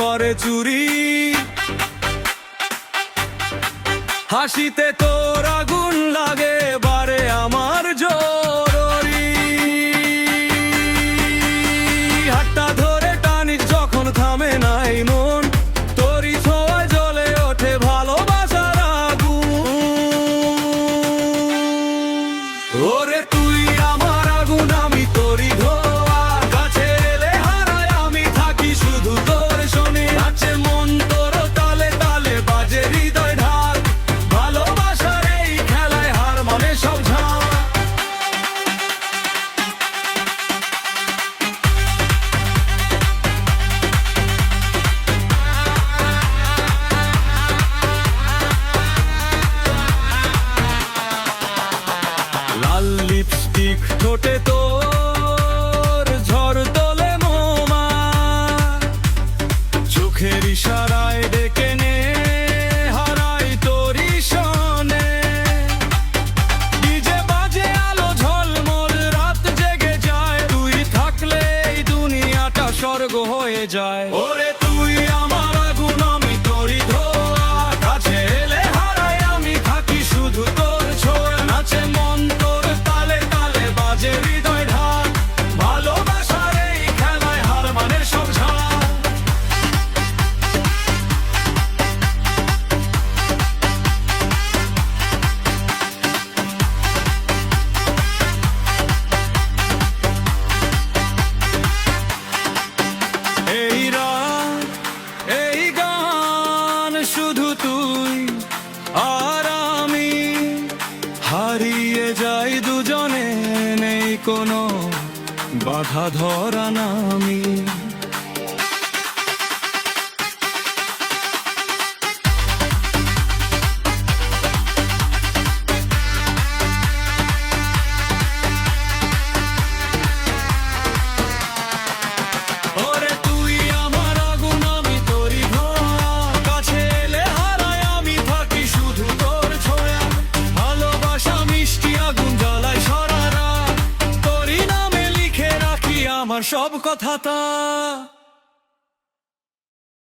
করে চুরি। হাসিতে তোর আগুন লাগে বারে আমার জরুরি। হাতটা ধরে টানিস যখন থামে নাই মন, তোরই ছোঁয়ায় জ্বলে ওঠে ভালোবাসার আগুন। ওরে তুই আমার আগুন, আমি তোরই ধোঁয়া, কাছে এলে হারাই আমি থাকি শুধু তোর শোনে। নাচে মন তোর তালে তালে, বাজে হৃদয় ঢাক, ভালোবাসার এই খেলায় হার মানে সব ঝাঁ। লাল লিপস্টিক ঠোঁটে তোর ঝড় তোলে মোমা, চোখের ইশারায় ডেকে নে হারাই তোরই শোনে। ডিজে বাজে আলো ঝলমল, রাত জেগে যায়, তুই থাকলে এই দুনিয়াটা স্বর্গ হয়ে যায়। ওরে তুই আমার আগুন, আমি তোরই ধোঁয়া, কাছে এলে হারাই আমি থাকি শুধু তোর ছোঁয়া। নাচে মন তোর তালে তালে, বাজে হৃদয় ঢাক, ভালোবাসার এই খেলায় হার মানে সব ঝাঁ। এই রাত, এই গান, শুধু তুই আর আমি, হারিয়ে যাই দুজনে, নেই কোনো বাধা ধরা নামি। ওরে তুই আমার আগুন, আমি তোরই ধোঁয়া, কাছে এলে হারাই আমি থাকি শুধু তোর ছোঁয়া। ভালোবাসা মিষ্টি আগুন জ্বালায় সারা রাত, তোরই নামে লিখে রাখি আমার সব কথাটা।